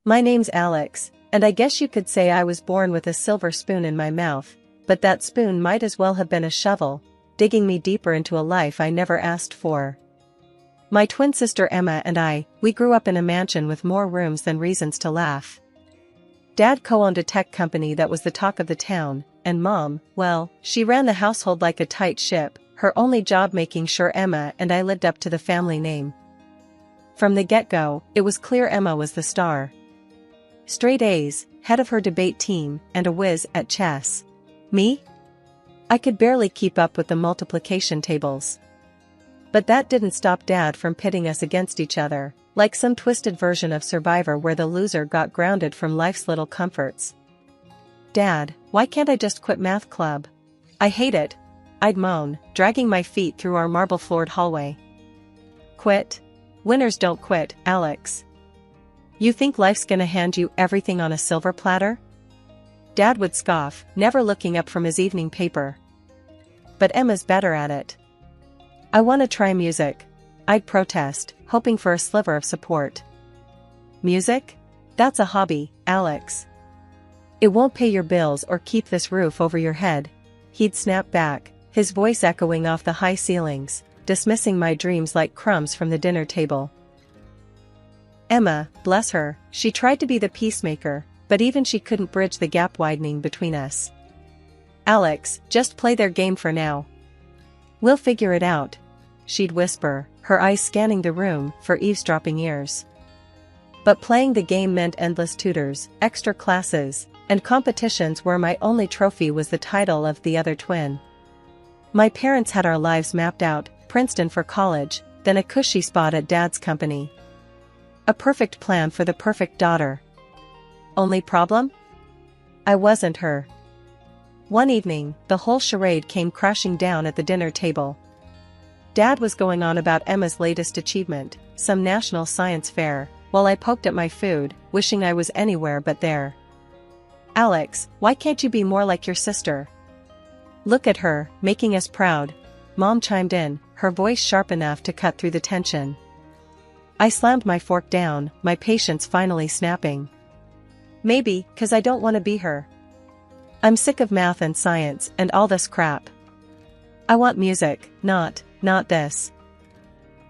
My name's Alex, and I guess you could say I was born with a silver spoon in my mouth, but that spoon might as well have been a shovel, digging me deeper into a life I never asked for. My twin sister Emma and we grew up in a mansion with more rooms than reasons to laugh. Dad co-owned a tech company that was the talk of the town, and Mom, well, she ran the household like a tight ship, her only job making sure Emma and I lived up to the family name. From the get-go, it was clear Emma was the star. Straight A's, head of her debate team, and a whiz at chess. Me? I could barely keep up with the multiplication tables. But that didn't stop Dad from pitting us against each other, like some twisted version of Survivor where the loser got grounded from life's little comforts. Dad, why can't I just quit math club? I hate it, I'd moan, dragging my feet through our marble-floored hallway. Quit? Winners don't quit, Alex. You think life's gonna hand you everything on a silver platter? Dad would scoff, never looking up from his evening paper. But Emma's better at it. I want to try music, I'd protest, hoping for a sliver of support. Music? That's a hobby, Alex. It won't pay your bills or keep this roof over your head, he'd snap back, his voice echoing off the high ceilings, dismissing my dreams like crumbs from the dinner table. Emma, bless her, she tried to be the peacemaker, but even she couldn't bridge the gap widening between us. Alex, just play their game for now. We'll figure it out, she'd whisper, her eyes scanning the room for eavesdropping ears. But playing the game meant endless tutors, extra classes, and competitions where my only trophy was the title of the other twin. My parents had our lives mapped out, Princeton for college, then a cushy spot at Dad's company. A perfect plan for the perfect daughter. Only problem? I wasn't her. One evening, the whole charade came crashing down at the dinner table. Dad was going on about Emma's latest achievement, some national science fair, while I poked at my food, wishing I was anywhere but there. Alex, why can't you be more like your sister? Look at her, making us proud, Mom chimed in, her voice sharp enough to cut through the tension. I slammed my fork down, my patience finally snapping. Maybe, 'cause I don't want to be her. I'm sick of math and science and all this crap. I want music, not this.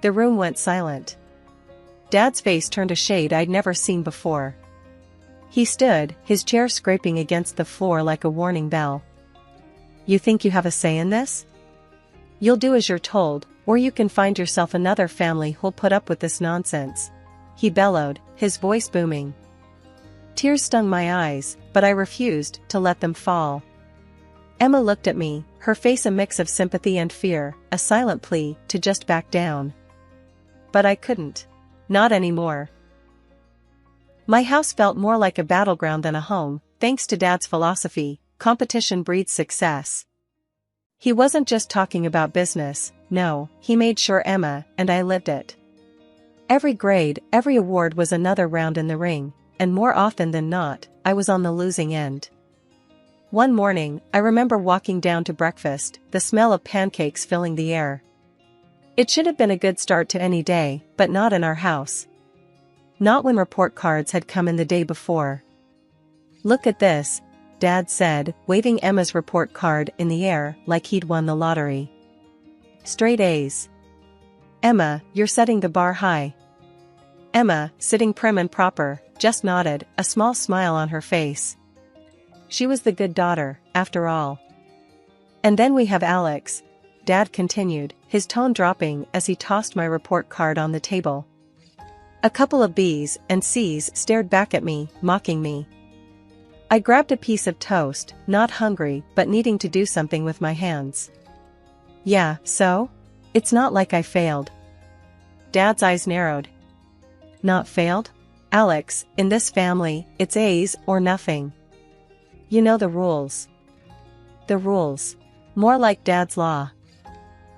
The room went silent. Dad's face turned a shade I'd never seen before. He stood, his chair scraping against the floor like a warning bell. You think you have a say in this? You'll do as you're told, or you can find yourself another family who'll put up with this nonsense. He bellowed, his voice booming. Tears stung my eyes, but I refused to let them fall. Emma looked at me, her face a mix of sympathy and fear, a silent plea to just back down. But I couldn't. Not anymore. My house felt more like a battleground than a home, thanks to Dad's philosophy, competition breeds success. He wasn't just talking about business, no, he made sure Emma and I lived it. Every grade, every award was another round in the ring. And more often than not, I was on the losing end. One morning, I remember walking down to breakfast, the smell of pancakes filling the air. It should have been a good start to any day, but not in our house. Not when report cards had come in the day before. Look at this, Dad said, waving Emma's report card in the air like he'd won the lottery. Straight A's. Emma, you're setting the bar high. Emma, sitting prim and proper, just nodded, a small smile on her face. She was the good daughter, after all. And then we have Alex, Dad continued, his tone dropping as he tossed my report card on the table. A couple of B's and C's stared back at me, mocking me. I grabbed a piece of toast, not hungry but needing to do something with my hands. Yeah, so? It's not like I failed. Dad's eyes narrowed. Not failed? Alex, in this family, it's A's or nothing. You know the rules. The rules. More like Dad's law.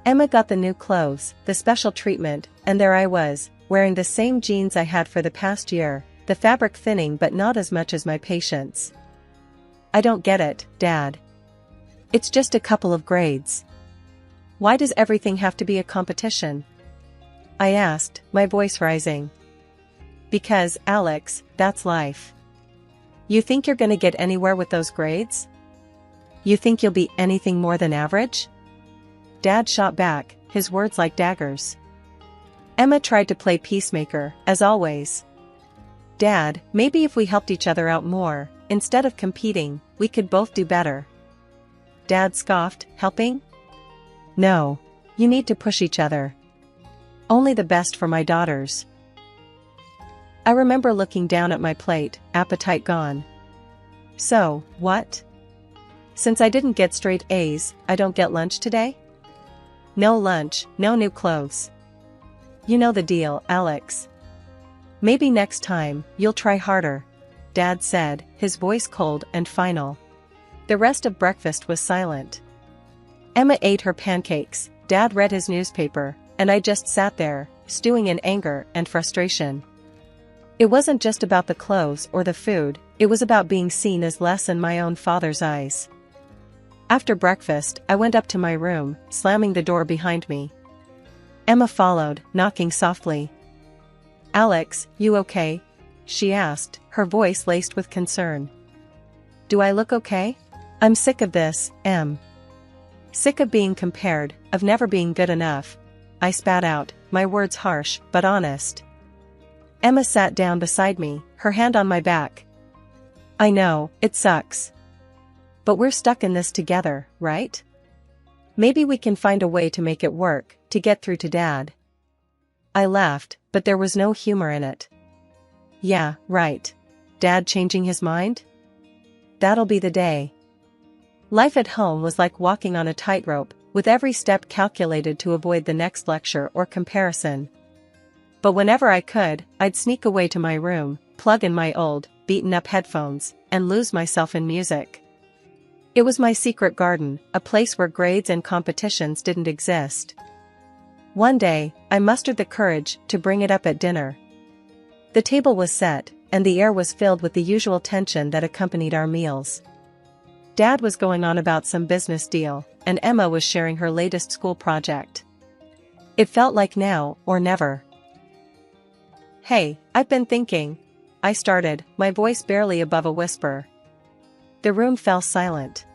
Emma got the new clothes, the special treatment, and there I was, wearing the same jeans I had for the past year, the fabric thinning but not as much as my patience. I don't get it, Dad. It's just a couple of grades. Why does everything have to be a competition? I asked, my voice rising. Because, Alex, that's life. You think you're gonna get anywhere with those grades? You think you'll be anything more than average? Dad shot back, his words like daggers. Emma tried to play peacemaker, as always. Dad, maybe if we helped each other out more, instead of competing, we could both do better. Dad scoffed, helping? No. You need to push each other. Only the best for my daughters. I remember looking down at my plate, appetite gone. So, what? Since I didn't get straight A's, I don't get lunch today? No lunch, no new clothes. You know the deal, Alex. Maybe next time, you'll try harder, Dad said, his voice cold and final. The rest of breakfast was silent. Emma ate her pancakes, Dad read his newspaper, and I just sat there, stewing in anger and frustration. It wasn't just about the clothes or the food, it was about being seen as less in my own father's eyes. After breakfast, I went up to my room, slamming the door behind me. Emma followed, knocking softly. Alex, you okay? She asked, her voice laced with concern. Do I look okay? I'm sick of this, Em. Sick of being compared, of never being good enough. I spat out, my words harsh, but honest. Emma sat down beside me, her hand on my back. I know, it sucks. But we're stuck in this together, right? Maybe we can find a way to make it work, to get through to Dad. I laughed, but there was no humor in it. Yeah, right. Dad changing his mind? That'll be the day. Life at home was like walking on a tightrope, with every step calculated to avoid the next lecture or comparison. But whenever I could, I'd sneak away to my room, plug in my old, beaten-up headphones, and lose myself in music. It was my secret garden, a place where grades and competitions didn't exist. One day, I mustered the courage to bring it up at dinner. The table was set, and the air was filled with the usual tension that accompanied our meals. Dad was going on about some business deal, and Emma was sharing her latest school project. It felt like now or never. Hey, I've been thinking, I started, my voice barely above a whisper. The room fell silent.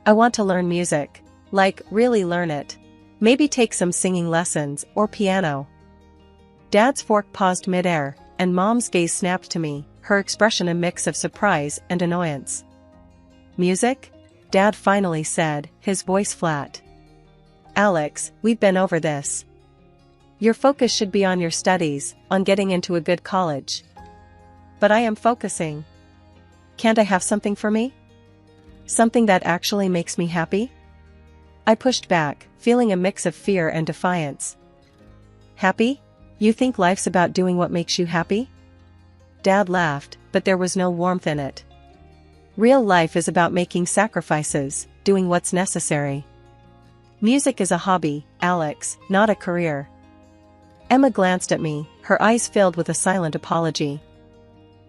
I want to learn music. Like, really learn it. Maybe take some singing lessons, or piano. Dad's fork paused midair, and Mom's gaze snapped to me, her expression a mix of surprise and annoyance. Music? Dad finally said, his voice flat. Alex, we've been over this. Your focus should be on your studies, on getting into a good college. But I am focusing. Can't I have something for me? Something that actually makes me happy? I pushed back, feeling a mix of fear and defiance. Happy? You think life's about doing what makes you happy? Dad laughed, but there was no warmth in it. Real life is about making sacrifices, doing what's necessary. Music is a hobby, Alex, not a career. Emma glanced at me, her eyes filled with a silent apology.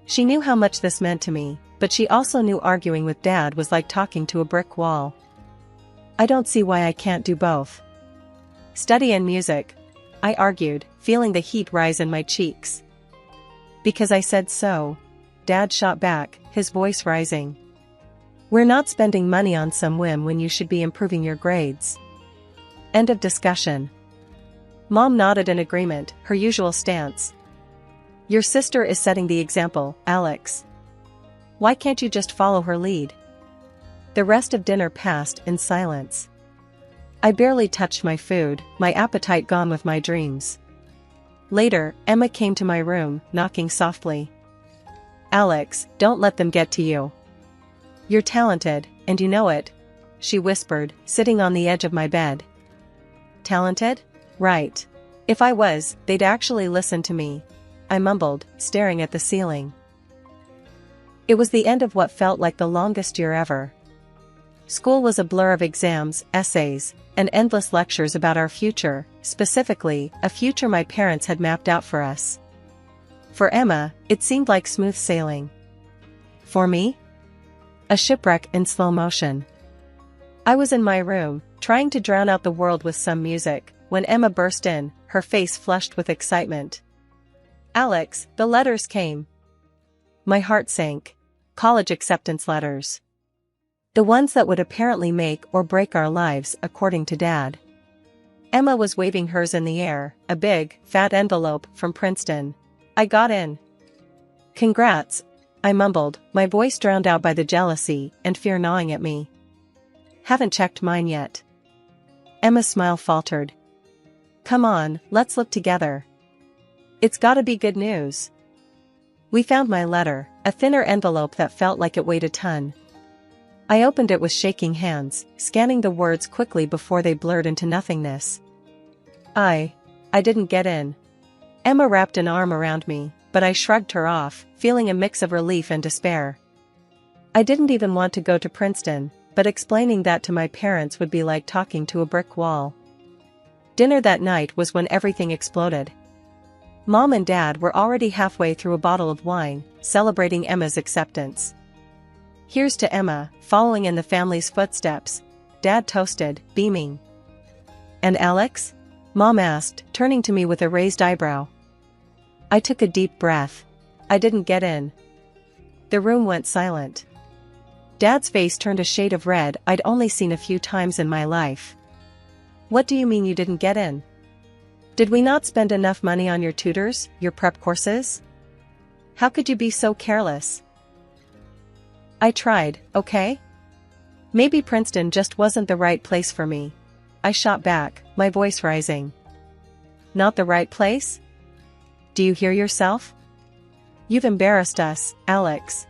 She knew how much this meant to me, but she also knew arguing with Dad was like talking to a brick wall. I don't see why I can't do both. Study and music, I argued, feeling the heat rise in my cheeks. Because I said so, Dad shot back, his voice rising. We're not spending money on some whim when you should be improving your grades. End of discussion. Mom nodded in agreement, her usual stance. Your sister is setting the example, Alex. Why can't you just follow her lead? The rest of dinner passed in silence. I barely touched my food, my appetite gone with my dreams. Later, Emma came to my room, knocking softly. Alex, don't let them get to you. You're talented, and you know it, she whispered, sitting on the edge of my bed. Talented? Right. If I was, they'd actually listen to me, I mumbled, staring at the ceiling. It was the end of what felt like the longest year ever. School was a blur of exams, essays, and endless lectures about our future, specifically, a future my parents had mapped out for us. For Emma, it seemed like smooth sailing. For me? A shipwreck in slow motion. I was in my room, trying to drown out the world with some music, when Emma burst in, her face flushed with excitement. Alex, the letters came. My heart sank. College acceptance letters. The ones that would apparently make or break our lives, according to Dad. Emma was waving hers in the air, a big, fat envelope from Princeton. I got in. Congrats, I mumbled, my voice drowned out by the jealousy and fear gnawing at me. Haven't checked mine yet. Emma's smile faltered. Come on, let's look together. It's gotta be good news. We found my letter, a thinner envelope that felt like it weighed a ton. I opened it with shaking hands, scanning the words quickly before they blurred into nothingness. I didn't get in. Emma wrapped an arm around me, but I shrugged her off, feeling a mix of relief and despair. I didn't even want to go to Princeton, but explaining that to my parents would be like talking to a brick wall. Dinner that night was when everything exploded. Mom and Dad were already halfway through a bottle of wine, celebrating Emma's acceptance. Here's to Emma, following in the family's footsteps, Dad toasted, beaming. And Alex? Mom asked, turning to me with a raised eyebrow. I took a deep breath. I didn't get in. The room went silent. Dad's face turned a shade of red I'd only seen a few times in my life. What do you mean you didn't get in? Did we not spend enough money on your tutors, your prep courses? How could you be so careless? I tried, okay? Maybe Princeton just wasn't the right place for me. I shot back, my voice rising. Not the right place? Do you hear yourself? You've embarrassed us, Alex.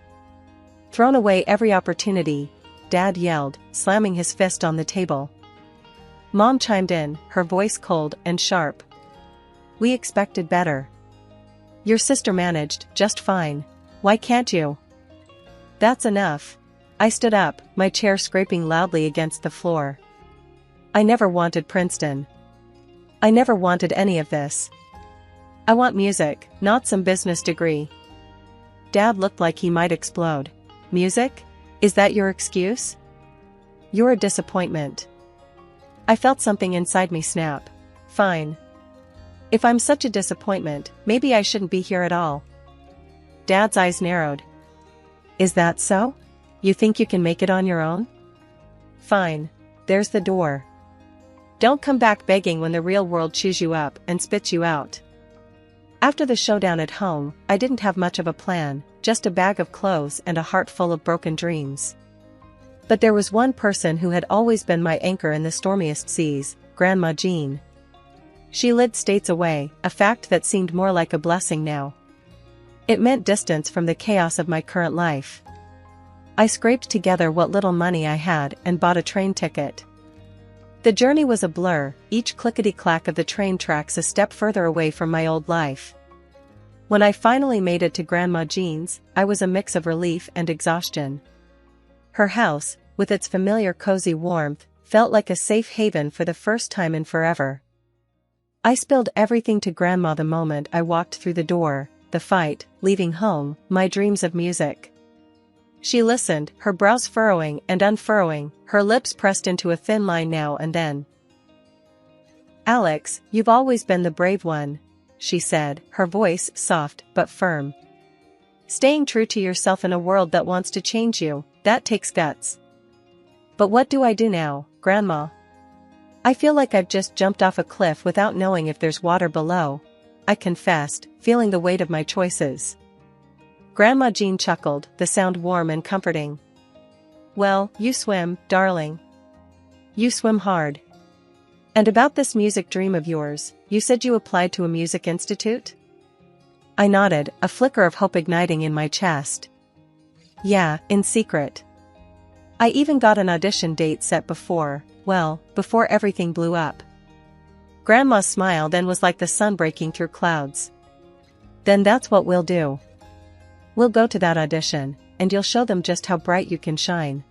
Thrown away every opportunity, Dad yelled, slamming his fist on the table. Mom chimed in, her voice cold and sharp. We expected better. Your sister managed just fine. Why can't you? That's enough. I stood up, my chair scraping loudly against the floor. I never wanted Princeton. I never wanted any of this. I want music, not some business degree. Dad looked like he might explode. Music? Is that your excuse? You're a disappointment. I felt something inside me snap. Fine. If I'm such a disappointment, maybe I shouldn't be here at all. Dad's eyes narrowed. Is that so? You think you can make it on your own? Fine. There's the door. Don't come back begging when the real world chews you up and spits you out. After the showdown at home, I didn't have much of a plan, just a bag of clothes and a heart full of broken dreams. But there was one person who had always been my anchor in the stormiest seas, Grandma Jean. She lived states away, a fact that seemed more like a blessing now. It meant distance from the chaos of my current life. I scraped together what little money I had and bought a train ticket. The journey was a blur, each clickety-clack of the train tracks a step further away from my old life. When I finally made it to Grandma Jean's, I was a mix of relief and exhaustion. Her house, with its familiar cozy warmth, felt like a safe haven for the first time in forever. I spilled everything to Grandma the moment I walked through the door, the fight, leaving home, my dreams of music. She listened, her brows furrowing and unfurrowing, her lips pressed into a thin line now and then. Alex, you've always been the brave one, she said, her voice soft but firm. Staying true to yourself in a world that wants to change you, that takes guts. But what do I do now, Grandma? I feel like I've just jumped off a cliff without knowing if there's water below, I confessed, feeling the weight of my choices. Grandma Jean chuckled, the sound warm and comforting. Well, you swim, darling. You swim hard. And about this music dream of yours, you said you applied to a music institute? I nodded, a flicker of hope igniting in my chest. Yeah, in secret. I even got an audition date set before everything blew up. Grandma's smile then was like the sun breaking through clouds. Then that's what we'll do. We'll go to that audition, and you'll show them just how bright you can shine.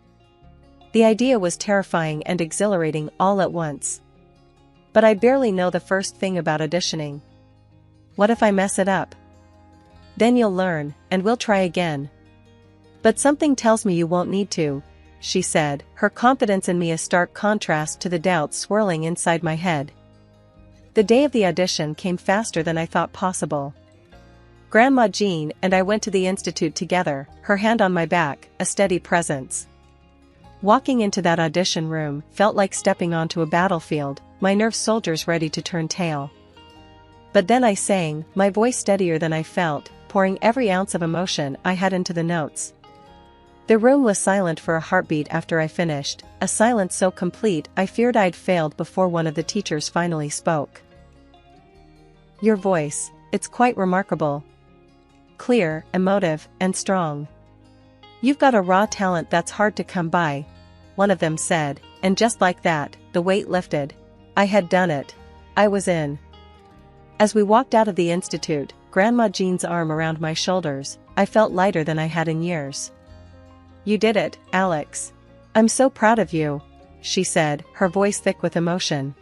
The idea was terrifying and exhilarating all at once. But I barely know the first thing about auditioning. What if I mess it up? Then you'll learn, and we'll try again. But something tells me you won't need to, she said, her confidence in me a stark contrast to the doubts swirling inside my head. The day of the audition came faster than I thought possible. Grandma Jean and I went to the institute together, her hand on my back, a steady presence. Walking into that audition room felt like stepping onto a battlefield, my nerve soldiers ready to turn tail. But then I sang, my voice steadier than I felt, pouring every ounce of emotion I had into the notes. The room was silent for a heartbeat after I finished, a silence so complete I feared I'd failed before one of the teachers finally spoke. Your voice, it's quite remarkable. Clear, emotive, and strong. You've got a raw talent that's hard to come by, one of them said, and just like that, the weight lifted. I had done it. I was in. As we walked out of the institute, Grandma Jean's arm around my shoulders, I felt lighter than I had in years. You did it, Alex. I'm so proud of you, she said, her voice thick with emotion.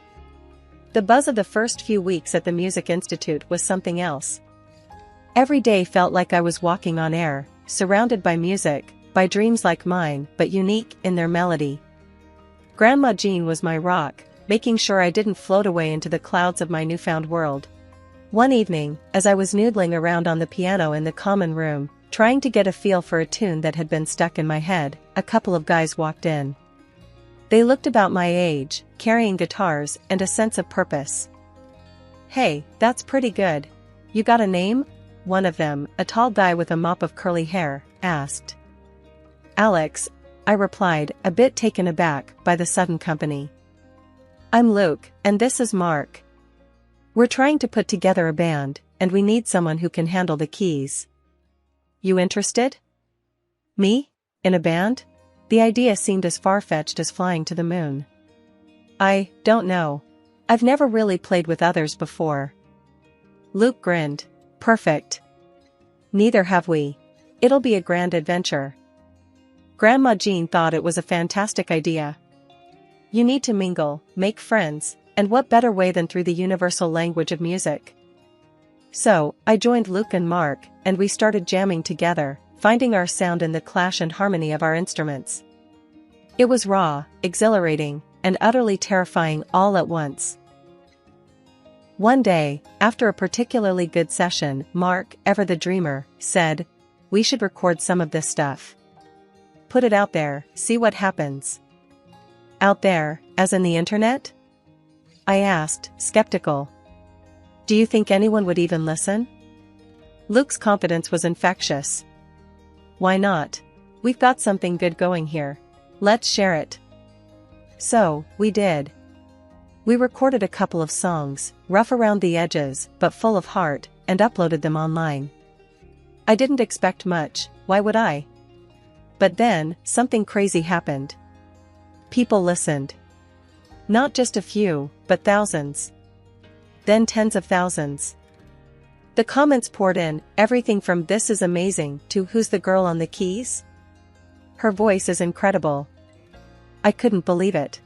The buzz of the first few weeks at the Music Institute was something else. Every day felt like I was walking on air, surrounded by music, by dreams like mine but unique in their melody. Grandma Jean was my rock, making sure I didn't float away into the clouds of my newfound world. One evening, as I was noodling around on the piano in the common room, trying to get a feel for a tune that had been stuck in my head, a couple of guys walked in. They looked about my age, carrying guitars and a sense of purpose. Hey, that's pretty good. You got a name? One of them, a tall guy with a mop of curly hair, asked. Alex, I replied, a bit taken aback by the sudden company. I'm Luke, and this is Mark. We're trying to put together a band, and we need someone who can handle the keys. You interested? Me? In a band? The idea seemed as far-fetched as flying to the moon. I don't know. I've never really played with others before. Luke grinned. Perfect. Neither have we. It'll be a grand adventure. Grandma Jean thought it was a fantastic idea. You need to mingle, make friends, and what better way than through the universal language of music? So, I joined Luke and Mark, and we started jamming together, finding our sound in the clash and harmony of our instruments. It was raw, exhilarating, and utterly terrifying all at once. One day, after a particularly good session, Mark, ever the dreamer, said, we should record some of this stuff. Put it out there, see what happens. Out there, as in the internet? I asked, skeptical. Do you think anyone would even listen? Luke's confidence was infectious. Why not? We've got something good going here. Let's share it. So, we did. We recorded a couple of songs, rough around the edges, but full of heart, and uploaded them online. I didn't expect much, why would I? But then, something crazy happened. People listened. Not just a few, but thousands. Then tens of thousands. The comments poured in, everything from "this is amazing" to "who's the girl on the keys? Her voice is incredible." I couldn't believe it.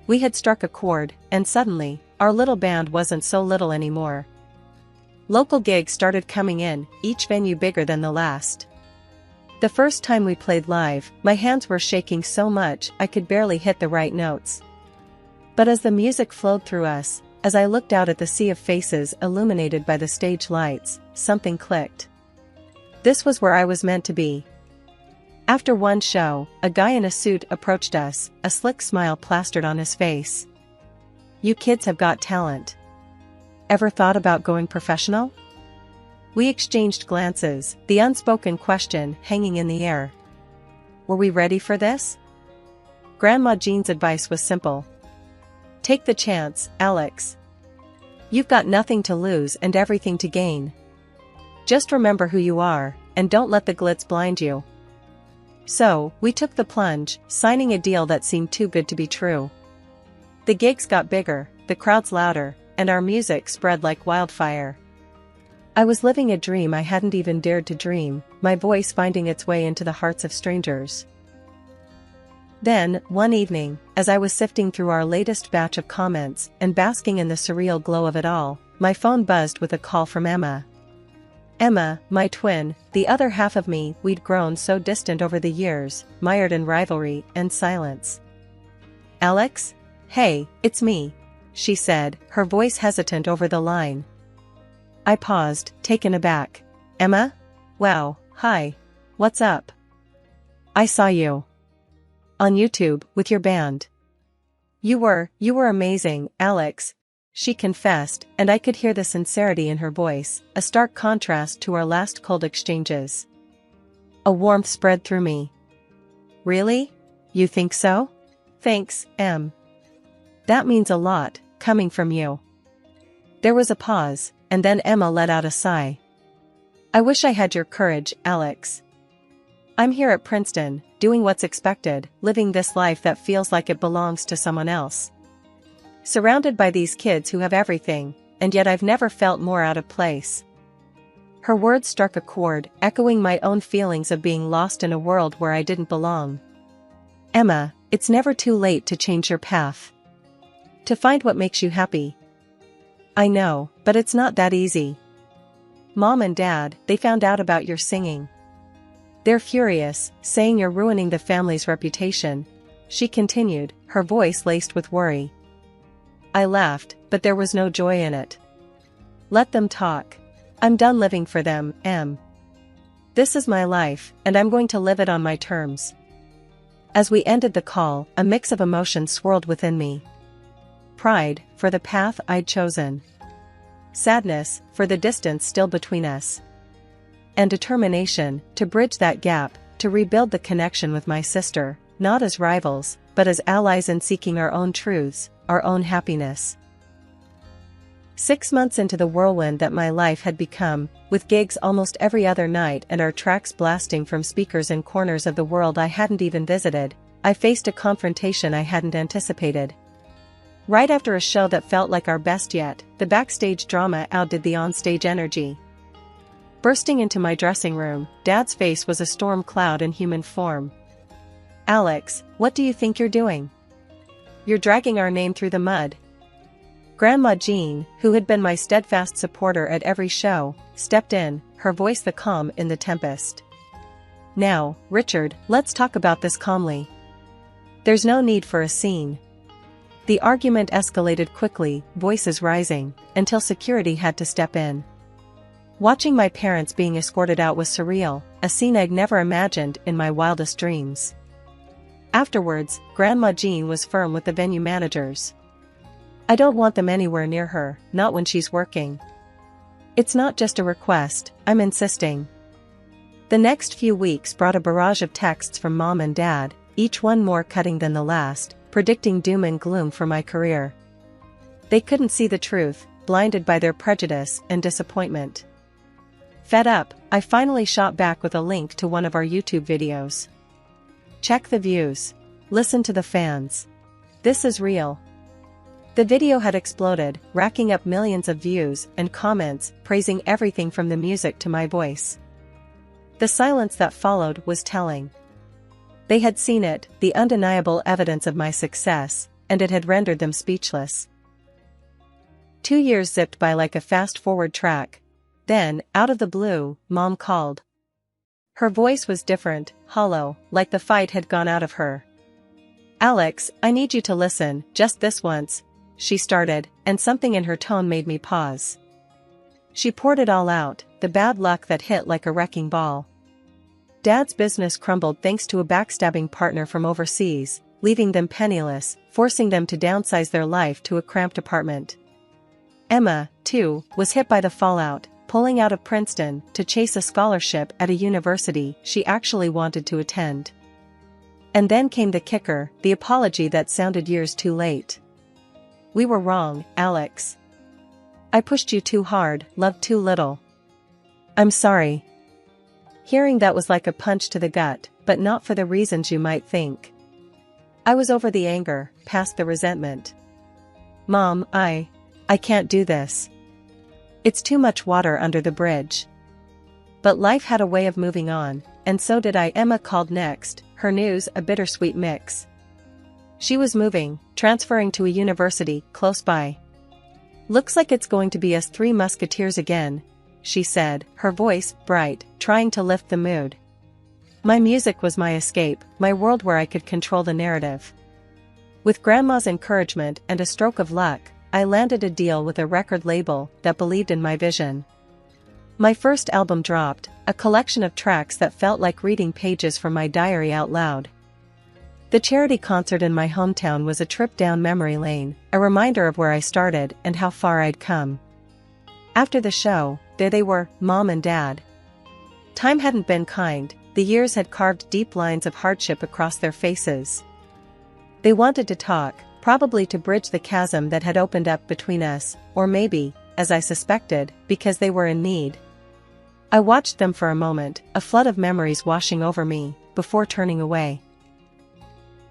We had struck a chord, and suddenly, our little band wasn't so little anymore. Local gigs started coming in, each venue bigger than the last. The first time we played live, my hands were shaking so much I could barely hit the right notes. But as the music flowed through us, as I looked out at the sea of faces illuminated by the stage lights, something clicked. This was where I was meant to be. After one show, a guy in a suit approached us, a slick smile plastered on his face. You kids have got talent. Ever thought about going professional? We exchanged glances, the unspoken question hanging in the air. Were we ready for this? Grandma Jean's advice was simple. Take the chance, Alex. You've got nothing to lose and everything to gain. Just remember who you are, and don't let the glitz blind you. So, we took the plunge, signing a deal that seemed too good to be true. The gigs got bigger, the crowds louder, and our music spread like wildfire. I was living a dream I hadn't even dared to dream, my voice finding its way into the hearts of strangers. Then, one evening, as I was sifting through our latest batch of comments and basking in the surreal glow of it all, my phone buzzed with a call from Emma. Emma, my twin, the other half of me we'd grown so distant over the years, mired in rivalry and silence. Alex? Hey, it's me, she said, her voice hesitant over the line. I paused, taken aback. Emma? Wow, hi. What's up? I saw you on YouTube with your band. You were amazing, Alex, she confessed, and I could hear the sincerity in her voice, a stark contrast to our last cold exchanges. A warmth spread through me. Really? You think so? Thanks, Em. That means a lot, coming from you. There was a pause, and then Emma let out a sigh. I wish I had your courage, Alex. I'm here at Princeton, doing what's expected, living this life that feels like it belongs to someone else. Surrounded by these kids who have everything, and yet I've never felt more out of place. Her words struck a chord, echoing my own feelings of being lost in a world where I didn't belong. Emma, it's never too late to change your path. To find what makes you happy. I know, but it's not that easy. Mom and Dad, they found out about your singing. They're furious, saying you're ruining the family's reputation, she continued, her voice laced with worry. I laughed, but there was no joy in it. Let them talk. I'm done living for them, Em. This is my life, and I'm going to live it on my terms. As we ended the call, a mix of emotions swirled within me. Pride, for the path I'd chosen. Sadness, for the distance still between us. And determination, to bridge that gap, to rebuild the connection with my sister, not as rivals, but as allies in seeking our own truths, our own happiness. 6 months into the whirlwind that my life had become, with gigs almost every other night and our tracks blasting from speakers in corners of the world I hadn't even visited, I faced a confrontation I hadn't anticipated. Right after a show that felt like our best yet, the backstage drama outdid the onstage energy. Bursting into my dressing room, Dad's face was a storm cloud in human form. Alex, what do you think you're doing? You're dragging our name through the mud. Grandma Jean, who had been my steadfast supporter at every show, stepped in, her voice the calm in the tempest. Now, Richard, let's talk about this calmly. There's no need for a scene. The argument escalated quickly, voices rising, until security had to step in. Watching my parents being escorted out was surreal, a scene I'd never imagined in my wildest dreams. Afterwards, Grandma Jean was firm with the venue managers. I don't want them anywhere near her, not when she's working. It's not just a request, I'm insisting. The next few weeks brought a barrage of texts from Mom and Dad, each one more cutting than the last, predicting doom and gloom for my career. They couldn't see the truth, blinded by their prejudice and disappointment. Fed up, I finally shot back with a link to one of our YouTube videos. Check the views. Listen to the fans. This is real. The video had exploded, racking up millions of views and comments praising everything from the music to my voice. The silence that followed was telling. They had seen it, the undeniable evidence of my success, and it had rendered them speechless. 2 years zipped by like a fast-forward track. Then, out of the blue, Mom called. Her voice was different, hollow, like the fight had gone out of her. Alex, I need you to listen, just this once, she started, and something in her tone made me pause. She poured it all out, the bad luck that hit like a wrecking ball. Dad's business crumbled thanks to a backstabbing partner from overseas, leaving them penniless, forcing them to downsize their life to a cramped apartment. Emma, too, was hit by the fallout, pulling out of Princeton to chase a scholarship at a university she actually wanted to attend. And then came the kicker, the apology that sounded years too late. We were wrong, Alex. I pushed you too hard, loved too little. I'm sorry. Hearing that was like a punch to the gut, but not for the reasons you might think. I was over the anger, past the resentment. Mom, I can't do this. It's too much water under the bridge. But life had a way of moving on, and so did I. Emma called next, her news a bittersweet mix. She was moving, transferring to a university close by. Looks like it's going to be us three musketeers again, she said, her voice bright, trying to lift the mood. My music was my escape, my world where I could control the narrative. With Grandma's encouragement and a stroke of luck, I landed a deal with a record label that believed in my vision. My first album dropped, a collection of tracks that felt like reading pages from my diary out loud. The charity concert in my hometown was a trip down memory lane, a reminder of where I started and how far I'd come. After the show, there they were, Mom and Dad. Time hadn't been kind, the years had carved deep lines of hardship across their faces. They wanted to talk, probably to bridge the chasm that had opened up between us, or maybe, as I suspected, because they were in need. I watched them for a moment, a flood of memories washing over me, before turning away.